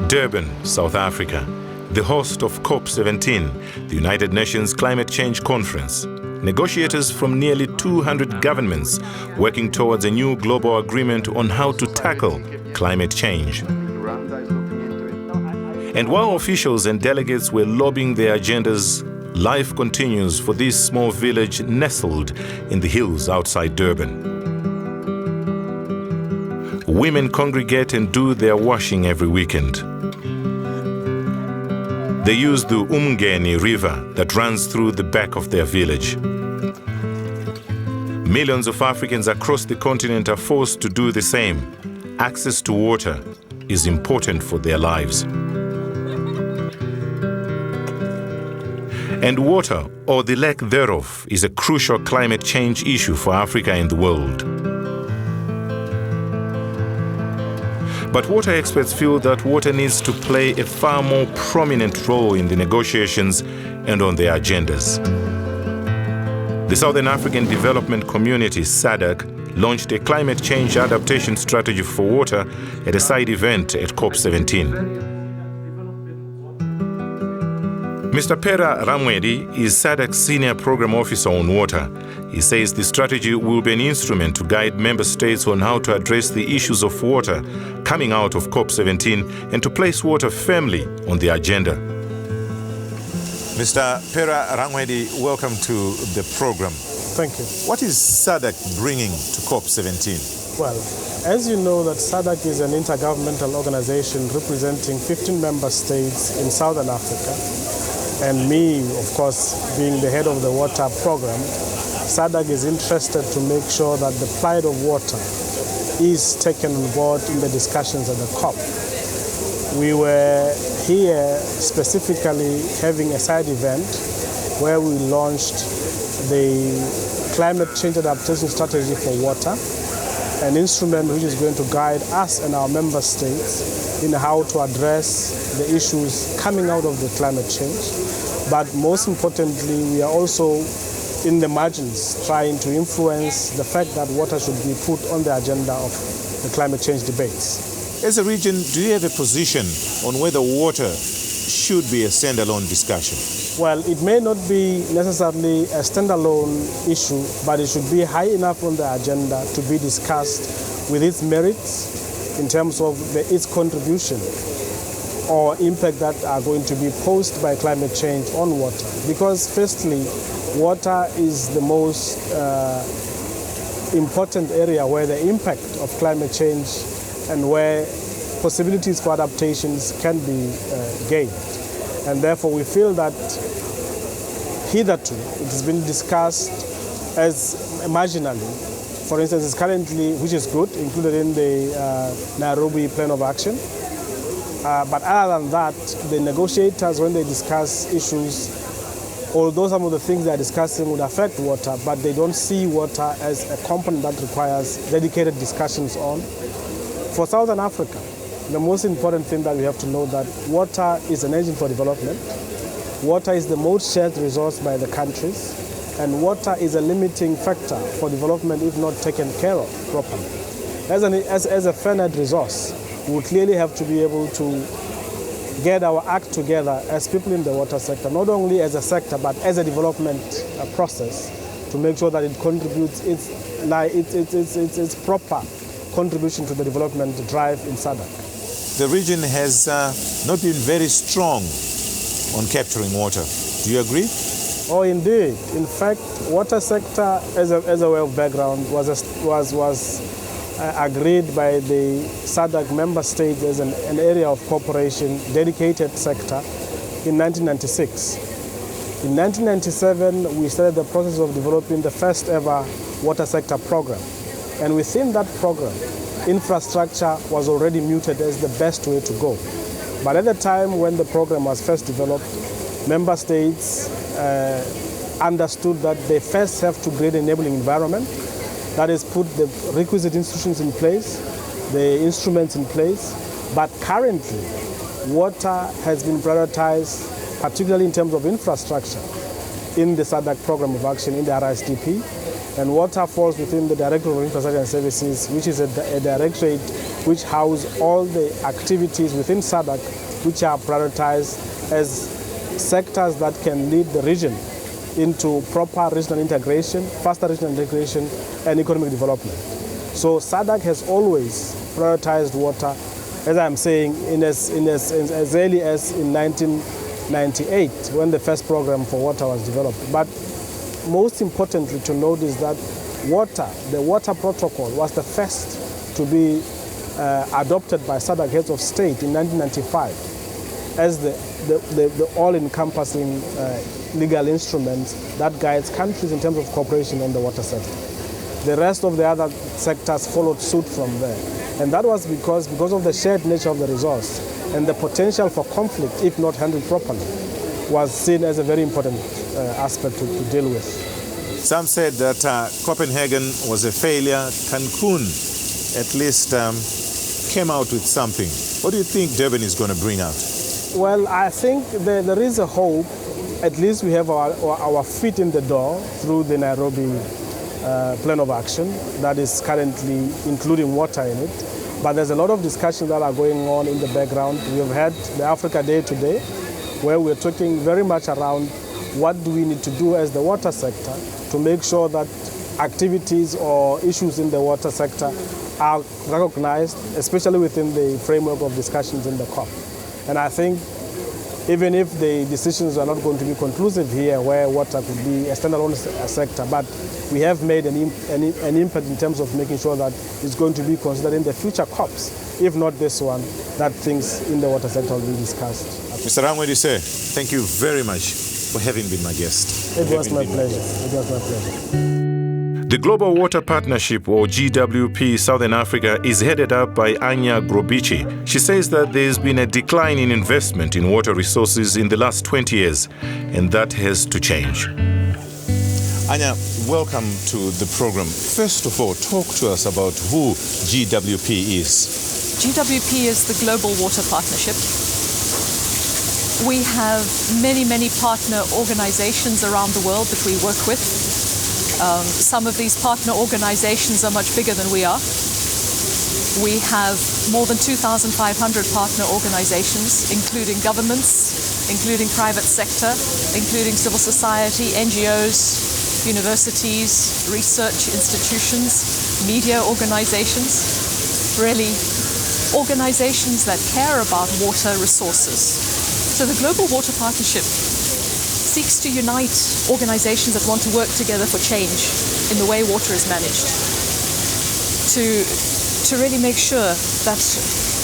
Durban, South Africa, the host of COP17, the United Nations Climate Change Conference. Negotiators from nearly 200 governments working towards a new global agreement on how to tackle climate change. And while officials and delegates were lobbying their agendas, life continues for this small village nestled in the hills outside Durban. Women congregate and do their washing every weekend. They use the Umgeni River that runs through the back of their village. Millions of Africans across the continent are forced to do the same. Access to water is important for their lives. And water, or the lack thereof, is a crucial climate change issue for Africa and the world. But water experts feel that water needs to play a far more prominent role in the negotiations and on their agendas. The Southern African Development Community, SADC, launched a climate change adaptation strategy for water at a side event at COP17. Mr. Pera Ramwedi is SADC's Senior Program Officer on Water. He says the strategy will be an instrument to guide member states on how to address the issues of water coming out of COP17 and to place water firmly on the agenda. Mr. Pera Ramwedi, welcome to the program. Thank you. What is SADC bringing to COP17? Well, as you know, that SADC is an intergovernmental organization representing 15 member states in Southern Africa. And me, of course, being the head of the water program, SADC is interested to make sure that the plight of water is taken on board in the discussions at the COP. We were here specifically having a side event where we launched the Climate Change Adaptation Strategy for Water, an instrument which is going to guide us and our member states in how to address the issues coming out of the climate change. But most importantly, we are also in the margins trying to influence the fact that water should be put on the agenda of the climate change debates. As a region, do you have a position on whether water should be a standalone discussion? Well, it may not be necessarily a standalone issue, but it should be high enough on the agenda to be discussed with its merits in terms of its contribution or impact that are going to be posed by climate change on water. Because firstly, water is the most important area where the impact of climate change and where possibilities for adaptations can be gained. And therefore we feel that hitherto it has been discussed as marginally. For instance, it's currently, which is good, included in the Nairobi Plan of Action. But other than that, the negotiators, when they discuss issues, although some of the things they are discussing would affect water, but they don't see water as a component that requires dedicated discussions on. For Southern Africa, the most important thing that we have to know that water is an engine for development. Water is the most shared resource by the countries, and water is a limiting factor for development if not taken care of properly. As a finite resource, we will clearly have to be able to get our act together as people in the water sector, not only as a sector, but as a development process to make sure that it contributes its proper contribution to the development drive in SADC. The region has not been very strong on capturing water. Do you agree? Oh, indeed. In fact, water sector, as a way of background, was agreed by the SADC member states as an area of cooperation, dedicated sector in 1996. In 1997, we started the process of developing the first ever water sector program. And within that program, infrastructure was already mooted as the best way to go. But at the time when the program was first developed, member states understood that they first have to create an enabling environment. That is, put the requisite institutions in place, the instruments in place. But currently, water has been prioritized, particularly in terms of infrastructure, in the SADC program of action, in the RSDP. And water falls within the Directorate of Infrastructure and Services, which is a directorate which house all the activities within SADC which are prioritized as sectors that can lead the region into proper regional integration, faster regional integration, and economic development. So SADC has always prioritized water, as I'm saying, as early as in 1998, when the first program for water was developed. But most importantly to note is that the water protocol was the first to be adopted by SADC heads of state in 1995 as the all-encompassing legal instrument that guides countries in terms of cooperation on the water sector. The rest of the other sectors followed suit from there. And that was because of the shared nature of the resource and the potential for conflict, if not handled properly, was seen as a very important aspect to deal with. Some said that Copenhagen was a failure. Cancun at least came out with something. What do you think Durban is going to bring out? Well, I think there is a hope. At least we have our feet in the door through the Nairobi plan of action that is currently including water in it. But there's a lot of discussions that are going on in the background. We have had the Africa Day today, where we're talking very much around what do we need to do as the water sector to make sure that activities or issues in the water sector are recognized, especially within the framework of discussions in the COP. And I think even if the decisions are not going to be conclusive here, where water could be a standalone sector, but we have made an impact in terms of making sure that it's going to be considered in the future COPs, if not this one, that things in the water sector will be discussed. Mr. Rangwedise, thank you very much for having been my guest. It was my pleasure. It was my pleasure. The Global Water Partnership, or GWP Southern Africa, is headed up by Anya Grobici. She says that there's been a decline in investment in water resources in the last 20 years, and that has to change. Anya, welcome to the program. First of all, talk to us about who GWP is. GWP is the Global Water Partnership. We have many, many partner organizations around the world that we work with. Some of these partner organizations are much bigger than we are. We have more than 2,500 partner organizations, including governments, including private sector, including civil society, NGOs, universities, research institutions, media organizations, really organizations that care about water resources. So the Global Water Partnership seeks to unite organizations that want to work together for change in the way water is managed, to really make sure that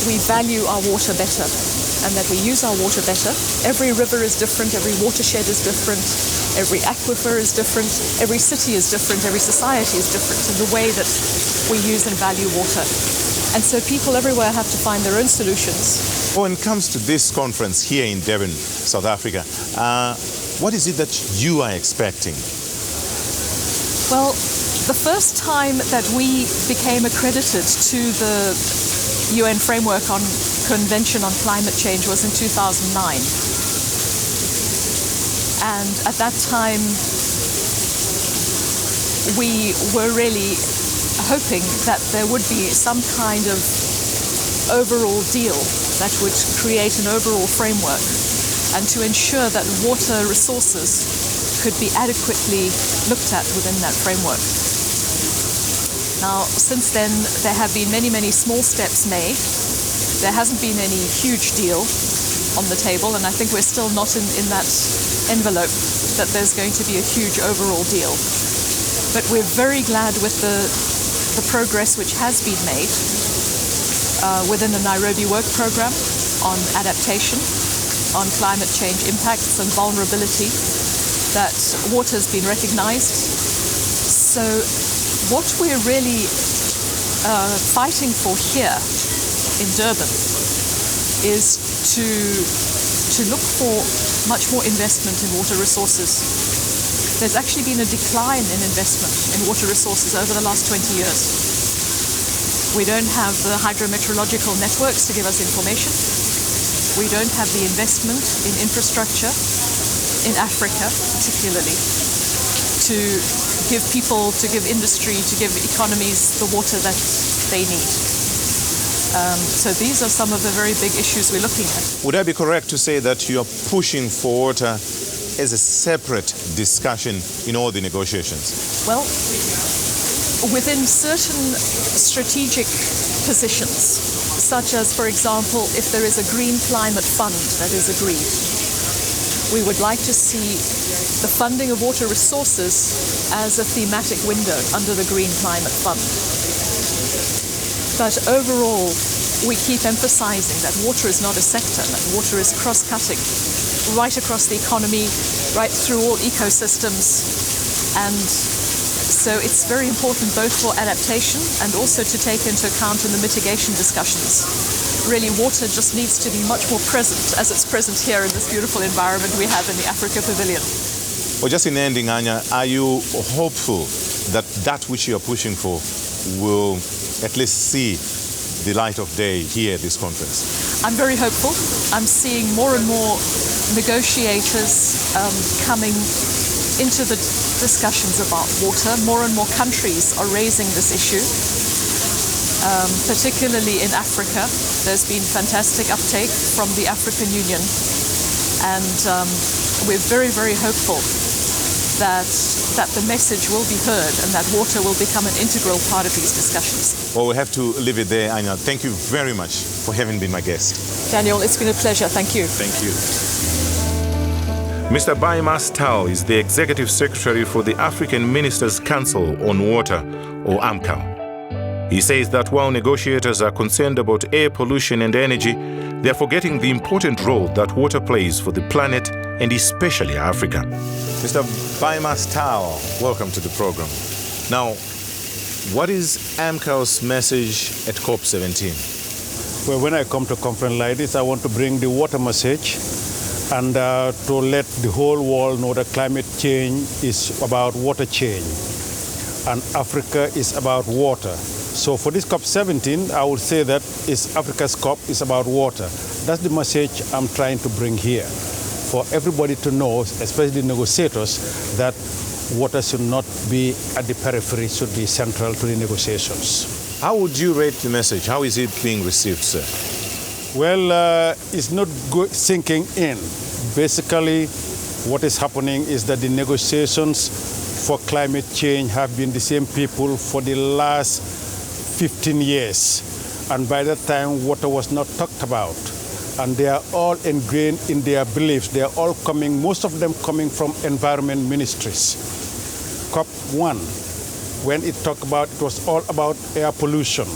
we value our water better and that we use our water better. Every river is different, every watershed is different, every aquifer is different, every city is different, every society is different in the way that we use and value water. And so people everywhere have to find their own solutions. When it comes to this conference here in Durban, South Africa, what is it that you are expecting? Well, the first time that we became accredited to the UN Framework on Convention on Climate Change was in 2009. And at that time, we were really hoping that there would be some kind of overall deal that would create an overall framework and to ensure that water resources could be adequately looked at within that framework. Now, since then, there have been many, many small steps made. There hasn't been any huge deal on the table, and I think we're still not in that envelope that there's going to be a huge overall deal. But we're very glad with the progress which has been made within the Nairobi Work Programme on adaptation, on climate change impacts and vulnerability, that water has been recognized. So what we're really fighting for here in Durban is to look for much more investment in water resources. There's actually been a decline in investment in water resources over the last 20 years. We don't have the hydrometeorological networks to give us information. We don't have the investment in infrastructure, in Africa particularly, to give people, to give industry, to give economies the water that they need. So these are some of the very big issues we're looking at. Would I be correct to say that you are pushing for water as a separate discussion in all the negotiations? Well, within certain strategic positions, such as, for example, if there is a green climate fund that is agreed, we would like to see the funding of water resources as a thematic window under the Green Climate Fund. But overall, we keep emphasizing that water is not a sector, that water is cross-cutting, right across the economy, right through all ecosystems. And so it's very important both for adaptation and also to take into account in the mitigation discussions. Really, water just needs to be much more present, as it's present here in this beautiful environment we have in the Africa Pavilion. Well, just in ending, Anya, are you hopeful that that which you are pushing for will at least see the light of day here at this conference? I'm very hopeful. I'm seeing more and more negotiators coming into the discussions about water. More and more countries are raising this issue, particularly in Africa. There's been fantastic uptake from the African Union, and we're very, very hopeful that the message will be heard and that water will become an integral part of these discussions. Well, we have to leave it there, Anya. Thank you very much for having been my guest. Daniel, it's been a pleasure. Thank you. Thank you. Mr. Baimas Tal is the Executive Secretary for the African Ministers' Council on Water, or AMCAL. He says that while negotiators are concerned about air pollution and energy, they are forgetting the important role that water plays for the planet and especially Africa. Mr. Baimas Tal, welcome to the program. Now, what is AMCAL's message at COP17? Well, when I come to a conference like this, I want to bring the water message and to let the whole world know that climate change is about water change and Africa is about water. So for this COP17, I would say that Africa's COP is about water. That's the message I'm trying to bring here, for everybody to know, especially negotiators, that water should not be at the periphery, should be central to the negotiations. How would you rate the message? How is it being received, sir? Well, it's not sinking in. Basically, what is happening is that the negotiations for climate change have been the same people for the last 15 years. And by that time, water was not talked about. And they are all ingrained in their beliefs. They are all coming, most of them coming from environment ministries. COP1, when it talked about, it was all about air pollution,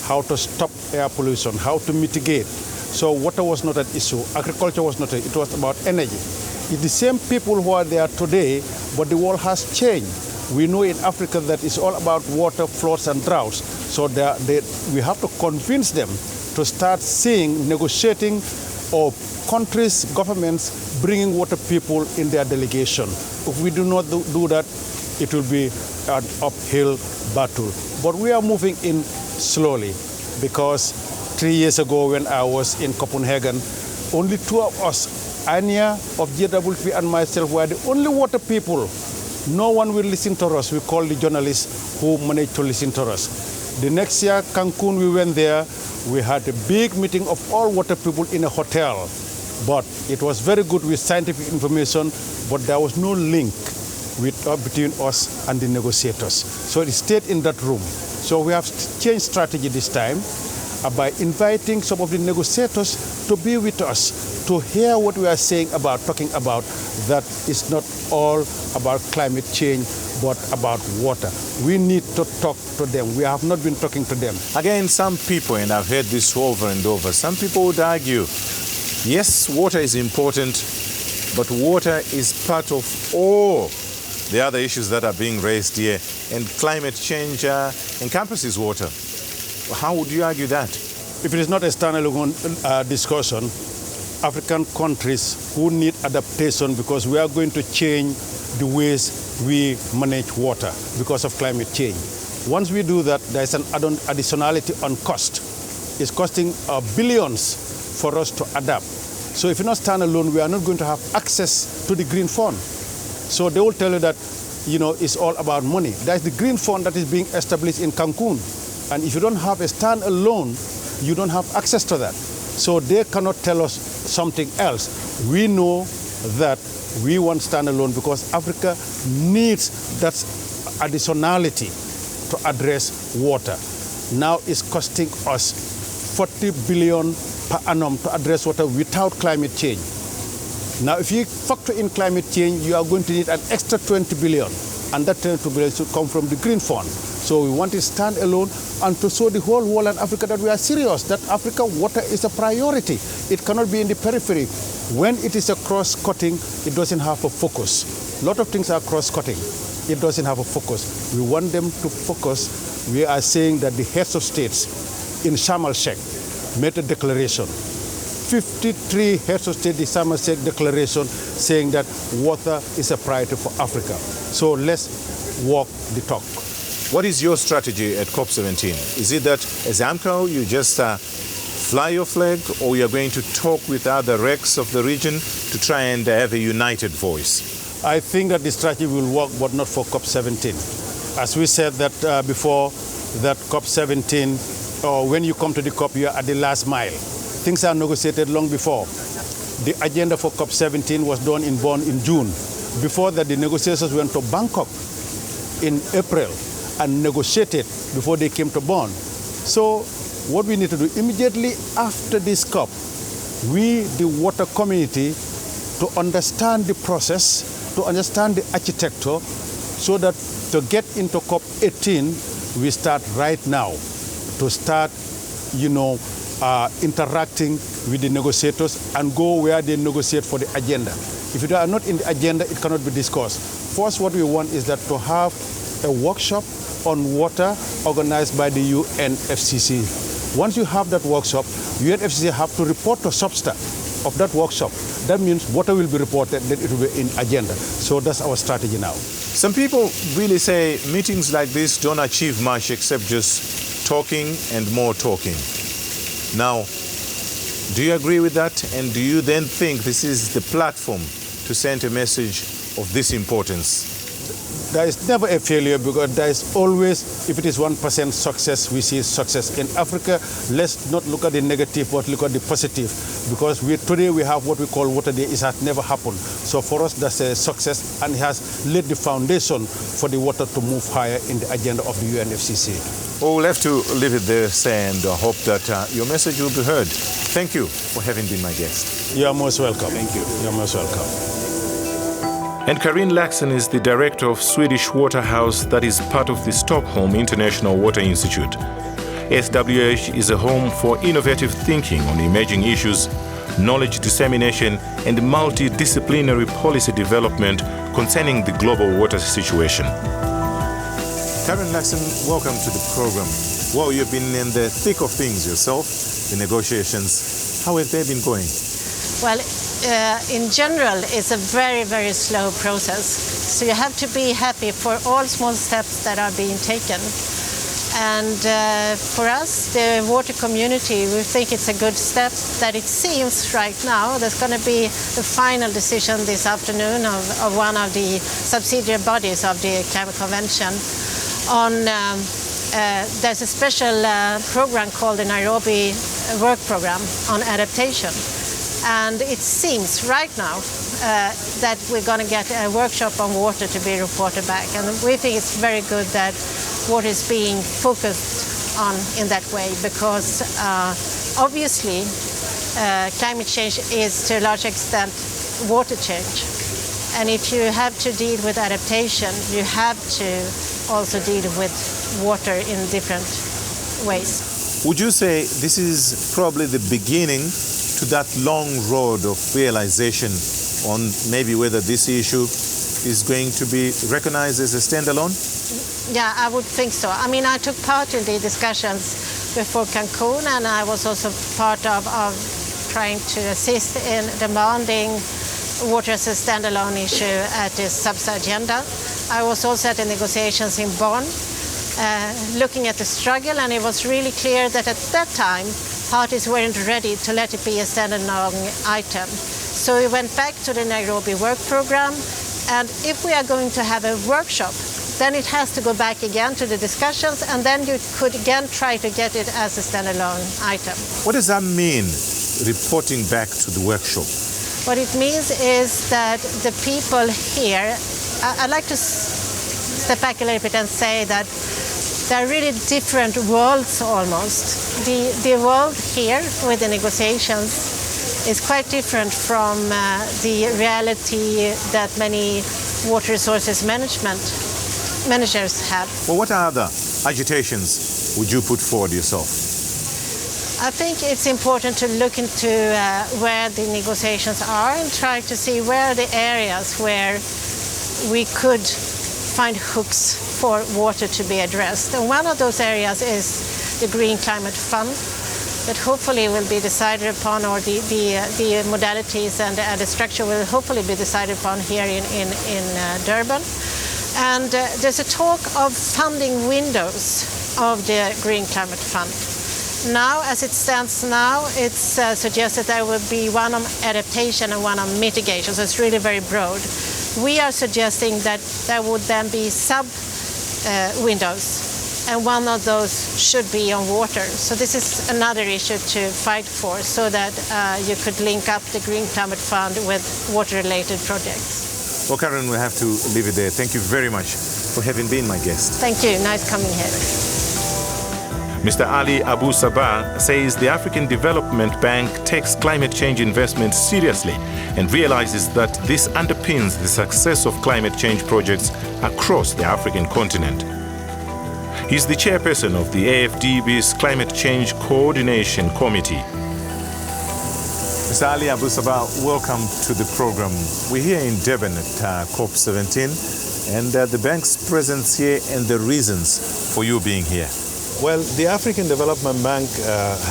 how to stop air pollution, how to mitigate. So water was not an issue, agriculture was not, it was about energy. It's the same people who are there today, but the world has changed. We know in Africa that it's all about water, floods, and droughts. So we have to convince them to start seeing, negotiating, or countries, governments, bringing water people in their delegation. If we do not do that, it will be an uphill battle. But we are moving in slowly, because 3 years ago when I was in Copenhagen, only two of us, Anya of JWP and myself, were the only water people. No one will listen to us. We call the journalists who managed to listen to us. The next year, Cancun, we went there. We had a big meeting of all water people in a hotel. But it was very good with scientific information, but there was no link between us and the negotiators. So it stayed in that room. So we have changed strategy this time by inviting some of the negotiators to be with us, to hear what we are saying about, talking about, that it's not all about climate change, but about water. We need to talk to them. We have not been talking to them. Again, some people, and I've heard this over and over, some people would argue, yes, water is important, but water is part of all the other issues that are being raised here, and climate change encompasses water. How would you argue that? If it is not a standalone discussion, African countries who need adaptation, because we are going to change the ways we manage water because of climate change. Once we do that, there is an additionality on cost. It's costing billions for us to adapt. So if you not stand alone, we are not going to have access to the Green Fund. So they will tell you that, it's all about money. That's the Green Fund that is being established in Cancun. And if you don't have a stand-alone you don't have access to that. So they cannot tell us something else. We know that we want standalone because Africa needs that additionality to address water. Now it's costing us 40 billion per annum to address water without climate change. Now, if you factor in climate change, you are going to need an extra 20 billion, and that 20 billion should come from the Green Fund. So we want to stand alone and to show the whole world and Africa that we are serious, that Africa water is a priority. It cannot be in the periphery. When it is a cross-cutting, it doesn't have a focus. A lot of things are cross-cutting. It doesn't have a focus. We want them to focus. We are saying that the heads of states in Sharm el-Sheikh made a declaration. 53 heads of state, the Sharm el-Sheikh declaration saying that water is a priority for Africa. So let's walk the talk. What is your strategy at COP17? Is it that as AMCO you just fly your flag, or you are going to talk with other RECs of the region to try and have a united voice? I think that the strategy will work, but not for COP17. As we said that before, that COP17, or when you come to the COP, you are at the last mile. Things are negotiated long before. The agenda for COP17 was done in Bonn in June. Before that, the negotiations went to Bangkok in April and negotiated before they came to Bonn. So what we need to do immediately after this COP, we, the water community, to understand the process, to understand the architecture, so that to get into COP18, we start right now, to start, interacting with the negotiators and go where they negotiate for the agenda. If you are not in the agenda, it cannot be discussed. First, what we want is that to have a workshop on water organized by the UNFCCC. Once you have that workshop, UNFCCC have to report to substance of that workshop. That means water will be reported, then it will be in agenda. So that's our strategy now. Some people really say meetings like this don't achieve much except just talking and more talking. Now, do you agree with that? And do you then think this is the platform to send a message of this importance? There is never a failure, because there is always, if it is 1% success, we see success. In Africa, let's not look at the negative, but look at the positive. Because today we have what we call Water Day. It has never happened. So for us, that's a success, and it has laid the foundation for the water to move higher in the agenda of the UNFCCC. Well, we'll have to leave it there, and hope that your message will be heard. Thank you for having been my guest. You are most welcome. Thank you. You are most welcome. And Karin Laxson is the director of Swedish Water House that is part of the Stockholm International Water Institute. SWH is a home for innovative thinking on emerging issues, knowledge dissemination, and multidisciplinary policy development concerning the global water situation. Karin Laxson, welcome to the program. Well, you've been in the thick of things yourself, the negotiations. How have they been going? Well, in general, it's a very, very slow process. So you have to be happy for all small steps that are being taken. And for us, the water community, we think it's a good step that it seems right now there's going to be the final decision this afternoon of one of the subsidiary bodies of the Climate Convention on there's a special program called the Nairobi Work Program on adaptation. And it seems right now that we're going to get a workshop on water to be reported back. And we think it's very good that water is being focused on in that way, because obviously climate change is to a large extent water change. And if you have to deal with adaptation, you have to also deal with water in different ways. Would you say this is probably the beginning to that long road of realization on maybe whether this issue is going to be recognized as a standalone? Yeah, I would think so. I mean, I took part in the discussions before Cancun, and I was also part of trying to assist in demanding water as a standalone issue at the SABSA agenda. I was also at the negotiations in Bonn, looking at the struggle, and it was really clear that at that time parties weren't ready to let it be a standalone item. So we went back to the Nairobi Work Program, and if we are going to have a workshop then it has to go back again to the discussions, and then you could again try to get it as a standalone item. What does that mean, reporting back to the workshop? What it means is that the people here, I'd like to step back a little bit and say that there are really different worlds almost. The world here with the negotiations is quite different from the reality that many water resources managers have. Well, what other agitations would you put forward yourself? I think it's important to look into where the negotiations are and try to see where are the areas where we could find hooks for water to be addressed. And one of those areas is the Green Climate Fund that hopefully will be decided upon, or the modalities and the structure will hopefully be decided upon here in Durban. And there's a talk of funding windows of the Green Climate Fund. Now, as it stands now, it's suggested there will be one on adaptation and one on mitigation, so it's really very broad. We are suggesting that there would then be sub-windows, and one of those should be on water. So this is another issue to fight for, so that you could link up the Green Climate Fund with water-related projects. Well, Karen, we have to leave it there. Thank you very much for having been my guest. Thank you. Nice coming here. Mr. Ali Abu Sabah says the African Development Bank takes climate change investment seriously and realizes that this underpins the success of climate change projects across the African continent. He's the chairperson of the AFDB's Climate Change Coordination Committee. Mr. Ali Abu Sabah, welcome to the program. We're here in Durban at COP17, and the bank's presence here and the reasons for you being here. Well, the African Development Bank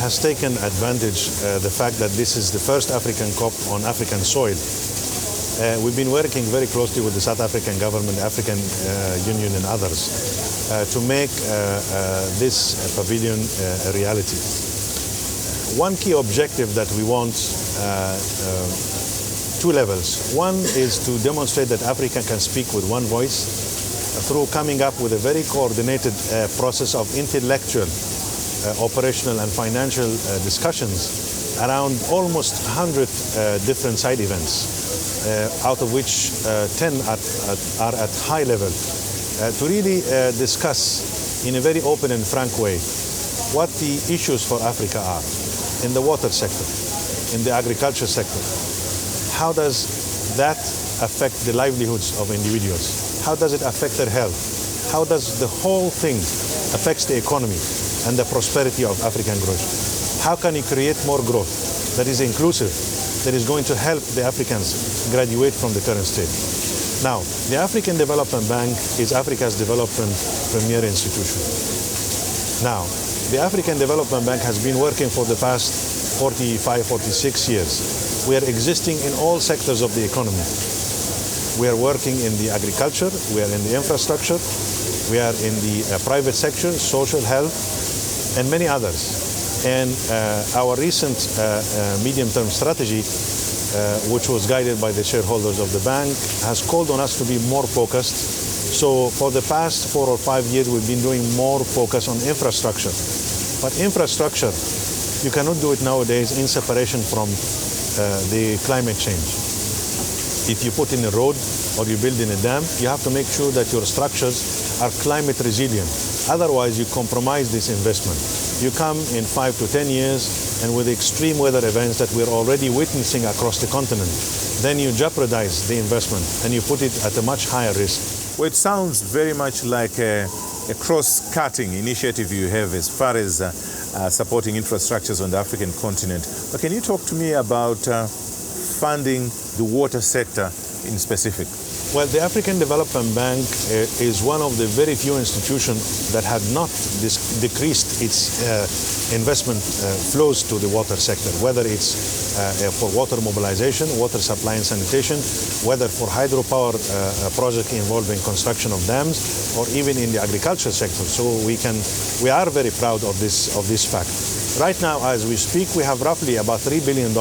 has taken advantage the fact that this is the first African COP on African soil. We've been working very closely with the South African government, African Union and others to make this pavilion a reality. One key objective that we want, two levels. One is to demonstrate that Africa can speak with one voice through coming up with a very coordinated process of intellectual, operational and financial discussions around almost 100 different side events, out of which 10 are at high level, to really discuss in a very open and frank way what the issues for Africa are in the water sector, in the agriculture sector. How does that affect the livelihoods of individuals? How does it affect their health? How does the whole thing affect the economy and the prosperity of African growth? How can you create more growth that is inclusive, that is going to help the Africans graduate from the current state? Now, the African Development Bank is Africa's development premier institution. Now, the African Development Bank has been working for the past 45, 46 years. We are existing in all sectors of the economy. We are working in the agriculture, we are in the infrastructure, we are in the private sector, social health, and many others. And our recent medium-term strategy, which was guided by the shareholders of the bank, has called on us to be more focused. So for the past 4 or 5 years, we've been doing more focus on infrastructure. But infrastructure, you cannot do it nowadays in separation from the climate change. If you put in a road or you build in a dam, you have to make sure that your structures are climate resilient. Otherwise, you compromise this investment. You come in 5 to 10 years, and with extreme weather events that we're already witnessing across the continent, then you jeopardize the investment and you put it at a much higher risk. Well, it sounds very much like a cross-cutting initiative you have as far as supporting infrastructures on the African continent. But can you talk to me about funding the water sector in specific? Well, the African Development Bank is one of the very few institutions that had not decreased its investment flows to the water sector, whether it's for water mobilization, water supply and sanitation, whether for hydropower project involving construction of dams, or even in the agriculture sector. So we are very proud of this fact. Right now, as we speak, we have roughly about $3 billion